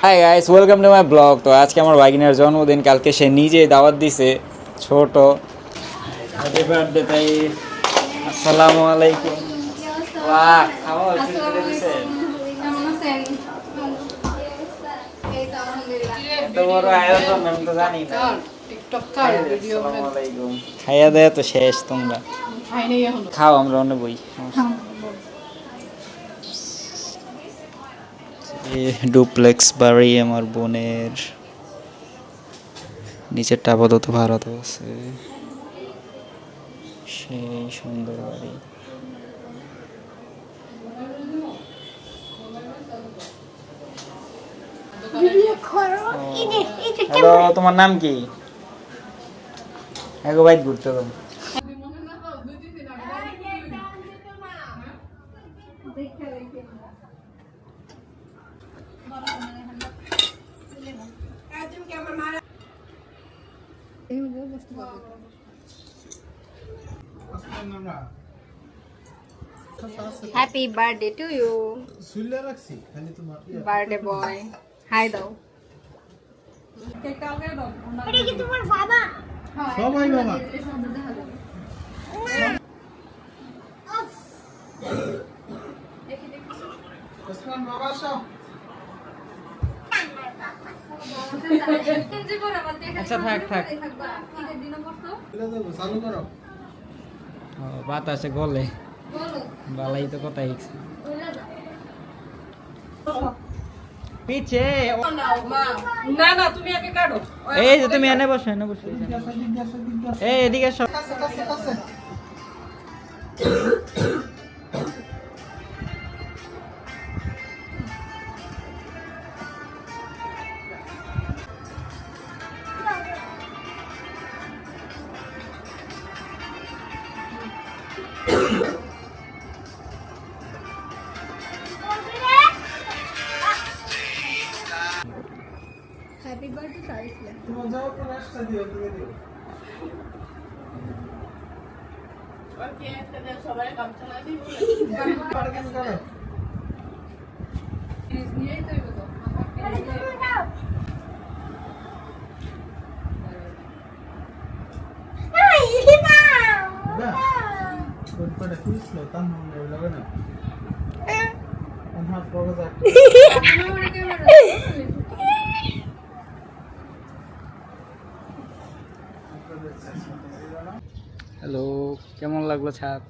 Hi guys, welcome to my blog. তো আজকে আমার ভাগিনার জন্মদিন, কালকে সে নিজেই দাওয়াত দিছে ছোট। হ্যাপি বার্থডে তাই। আসসালামু আলাইকুম। বাহ, খাওয়া শুরু দিছে। এত বড় আয়োজন আমি তো জানি না। আসসালামু আলাইকুম। খাইয়া দেয়া তো শেষ তোমরা। খাও, আমরা অন্য বই। ডুপ্লেক্স বাড়ি আমার বোনের, নিচেরটা আপাতত ভাড়াতে আছে। সেই সুন্দর বাড়ি। হ্যালো, তোমার নাম কি? এগো বাইক ঘুরতে দাও। Happy birthday to you birthday boy. Hi দাও। এটা কি তোমার বাবা? সবাই বাবা। ওসমান বাবা আসো। আচ্ছা থাক থাক। চালু করো। বাতাসে গলে বালাই তো কথা হিকছে পিছে। না না তুমি আগে কাটো। এই যে তুমি এনে বসো, এনে বসো। এই এদিকে সব কাছে কাছে কাছে। হ্যাপি বার্থডে সারিসলা। তোমার যাও তো রাস্তা দিও, তুমি দিও। ওকে তাহলে সবাই কাম চালা দিই বলে। পারকেন করো। নিয়েই তো হইব তো। এটা তুমি দাও। নাই, না। না। কোন পড়ে খুঁজলো তার নাম নেই লাগে না। হাত বড় যাক। হ্যালো, কেমন লাগলো ছাদ?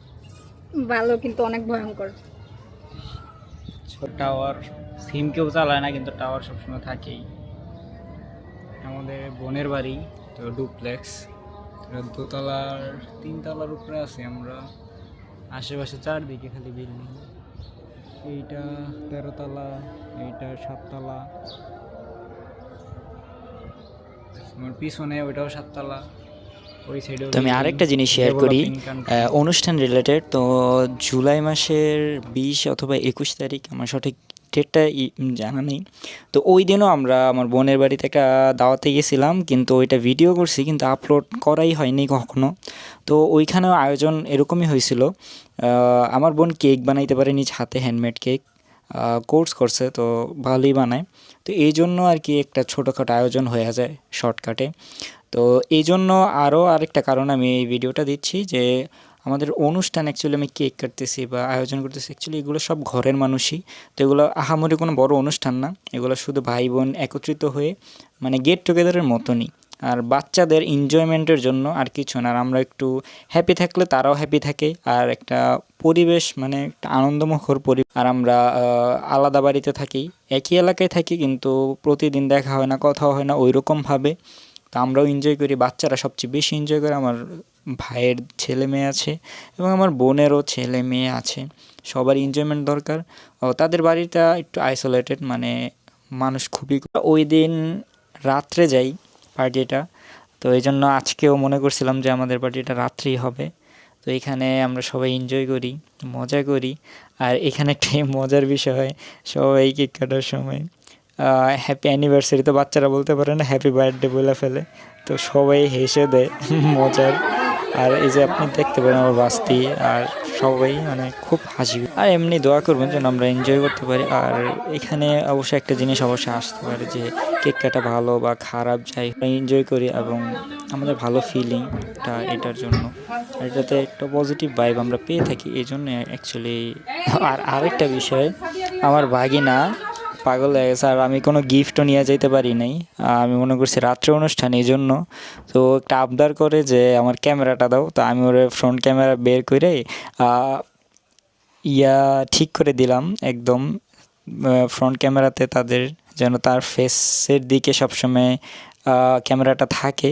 ভালো, কিন্তু অনেক ভয়ঙ্কর। টাওয়ার সিম কেউ চালায় না, কিন্তু টাওয়ার সবসময় থাকেই। আমাদের বোনের বাড়ি তো ডুপ্লেক্স, দোতলার 3 তলার উপরে আছি আমরা। আশেপাশে চারদিকে খালি বিল্ডিং। এইটা 13 তলা, এইটা 7 তলা, আমার পিছনে ওইটাও 7 তলা। ওই সাইডে তো আমি আরেকটা জিনিস শেয়ার করি অনুষ্ঠান রিলেটেড। তো জুলাই মাসের 20 অথবা 21 তারিখ, আমার সঠিক ডেটটা জানা নেই। তো ওই দিনও আমরা আমার বোনের বাড়িতে একটা দাওয়াতে গেছিলাম, কিন্তু ওইটা ভিডিও করছি কিন্তু আপলোড করাই হয়নি কখনো। তো ওইখানেও আয়োজন এরকমই হয়েছিল। আমার বোন কেক বানাইতে পারে নিজ হাতে, হ্যান্ডমেড কেক কোর্স করছে, তো ভালোই বানায়। তো এই জন্য আর কি একটা ছোটোখাটো আয়োজন হয়ে যায় শর্টকাটে। তো এই জন্য আরও আরেকটা কারণ আমি এই ভিডিওটা দিচ্ছি যে আমাদের অনুষ্ঠান অ্যাকচুয়ালি আমি কেক কাটতেছি বা আয়োজন করতেছি, অ্যাকচুয়ালি এগুলো সব ঘরের মানুষই। তো এগুলো আহামরি কোনো বড় অনুষ্ঠান না, এগুলো শুধু ভাই বোন একত্রিত হয়ে মানে গেট টুগেদারের মতনই। আর বাচ্চাদের এনজয়মেন্টের জন্য আর কিছু না। আর আমরা একটু হ্যাপি থাকলে তারাও হ্যাপি থাকে, আর একটা পরিবেশ মানে একটা আনন্দমুখর পরিবেশ। আর আমরা আলাদা বাড়িতে থাকি, একই এলাকায় থাকি, কিন্তু প্রতিদিন দেখা হয় না, কথাও হয় না ওই রকমভাবে। তো আমরাও এনজয় করি, বাচ্চারা সবচেয়ে বেশি এনজয় করে। আমার ভাইয়ের ছেলে মেয়ে আছে এবং আমার বোনেরও ছেলে মেয়ে আছে, সবার এনজয়মেন্ট দরকার। ও তাদের বাড়িটা একটু আইসোলেটেড, মানে মানুষ খুবই। ওই দিন রাত্রে যাই পার্টিটা, তো এই জন্য আজকেও মনে করছিলাম যে আমাদের পার্টিটা রাত্রেই হবে। তো এখানে আমরা সবাই এনজয় করি, মজা করি। আর এখানে একটা মজার বিষয়, সবাই কেক কাটার সময় হ্যাপি অ্যানিভার্সারি তো বাচ্চারা বলতে পারে না, হ্যাপি বার্থডে বলে ফেলে। তো সবাই হেসে দেয় মজার। আর এই যে আপনি দেখতে পারেন আমার বাস্তি আর সবাই মানে খুব হাসি, আর এমনি দোয়া করবেন যেন আমরা এনজয় করতে পারি। আর এখানে অবশ্যই একটা জিনিস অবশ্যই আসতে পারে যে কেক কাটা ভালো বা খারাপ যাই এনজয় করি এবং আমাদের ভালো ফিলিংটা এটার জন্য, আর এটাতে একটা পজিটিভ ভাইব আমরা পেয়ে থাকি এই জন্য অ্যাকচুয়ালি। আর আরেকটা বিষয়, আমার ভাগিনা পাগল হয়ে গেছে, আর আমি কোনো গিফটও নিয়ে যেতে পারি নাই। আমি মনে করছি রাত্রে অনুষ্ঠান এই জন্য, তো একটা আবদার করে যে আমার ক্যামেরাটা দাও, তো আমি ওর ফ্রন্ট ক্যামেরা বের করে ঠিক করে দিলাম একদম ফ্রন্ট ক্যামেরাতে তাদের, যেন তার ফেসের দিকে সবসময় ক্যামেরাটা থাকে।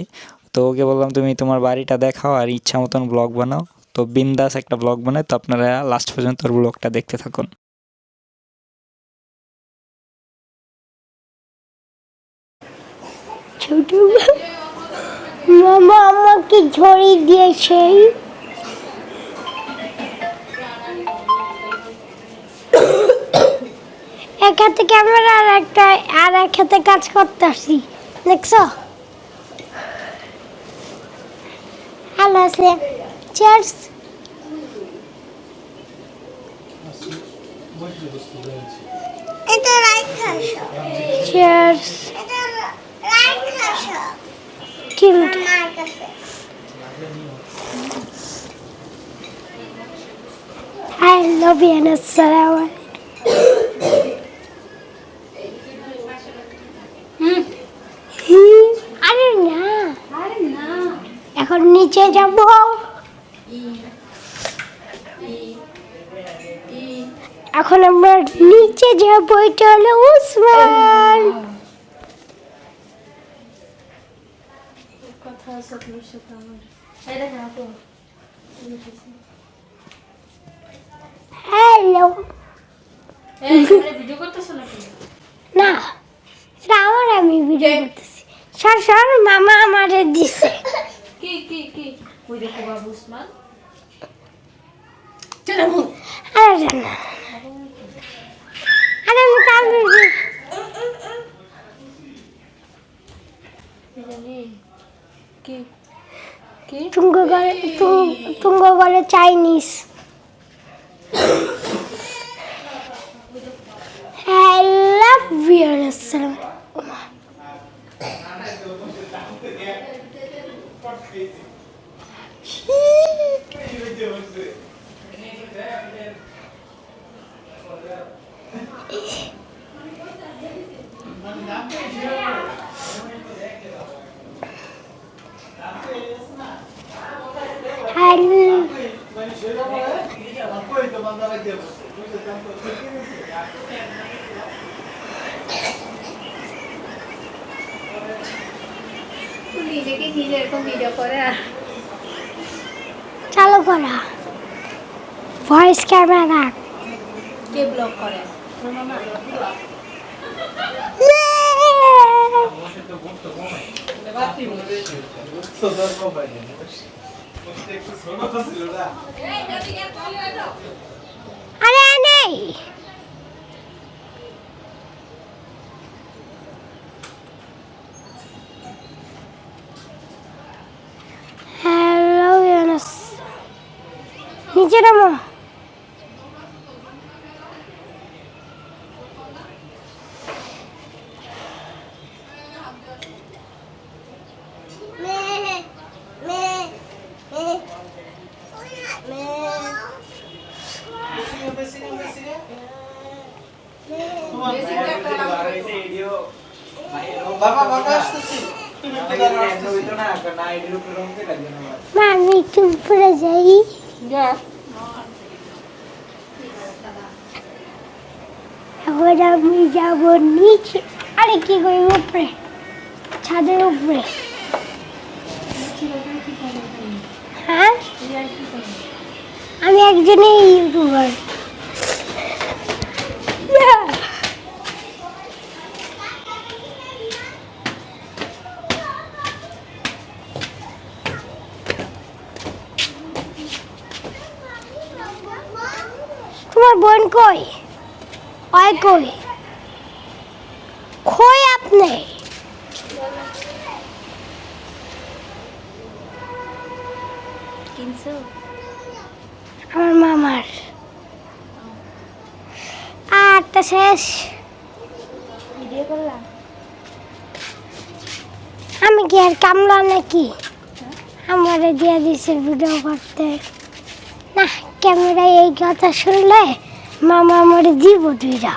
তো ওকে বললাম তুমি তোমার বাড়িটা দেখাও আর ইচ্ছা মতন ব্লগ বানাও, তো বিন্দাস একটা ব্লগ বানায়। তো আপনারা লাস্ট পর্যন্ত ওর ব্লগটা দেখতে থাকুন। ছোট মামা আমাকে ঝড়ি দিয়েছে। এক হাতে ক্যামেরা আর এক হাতে কাজ করতেছি, দেখছো? হ্যালো আসলে চিয়ার্স। এটা রাইট খাসো। চিয়ার্স। এটা রাইট খাসো। চিমটা মার কাছে। I love you and assalamu alaikum. আরে না, এখন নিচে যাব। এখন আমরা নিচে যাব, এটা হলো উসমান। হ্যালো না, এটা আমি ভিডিও করতেছি। সর মামা আমারে দিছে। আরে না, আরে আমি কাল তুঙ্গ বলে চাইনিজ। I love you. নিজেকে নিজে এরকম ভিডিও করে আর চালু করা ভয়েস ক্যামেরা। কে ব্লগ করে? আরে নেই, হ্যালো ইউনুস, নিচে নামো। মা আমি একটু উপরে যাই। এখন আমি যাব নিচে। আরে কি করি, উপরে ছাদের উপরে। হ্যাঁ আমি একজনই ইউটিউবার। তোমার বোন কই? ওই কই? কই আপনি? কিনছো? আমার মামার। আরটা শেষ। ভিডিও করলাম। আমি কি আর কামলা নাকি? আমারে দিয়ে দিছে ভিডিও করতে। না, ক্যামেরায় এই কথা শুনলে মামা আমারে দিব দুইটা।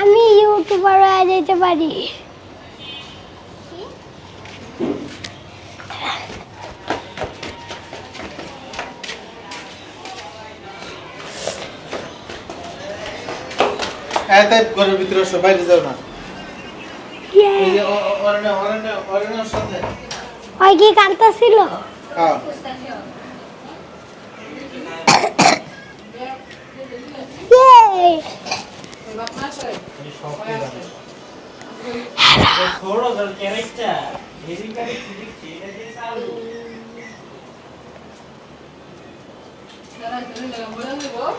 আমি ইউটিউবার হয়ে যেতে পারি। তাই ঘরের ভিতরে আসো, বাইরে যাও না। এই যে অরণ্যর সাথে ওই কি কান্তা ছিল? হ্যাঁ ইয়ে! छोड़ो सर कैरेक्टर मेरी कैरेक्टर এটা দিয়ে চালু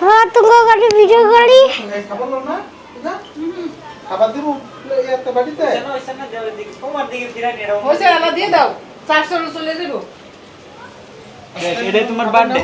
হ্যাঁ, তুমি করে ভিডিও করি। খাবার লো না খাবার দিব একটা বাড়িতে কেন এখানে যাবে দিকে তোমার দিকে ফিরানি এরকম হয়েছে আলা দিয়ে দাও 400 চলে যাবো এটাই তোমার বার্থডে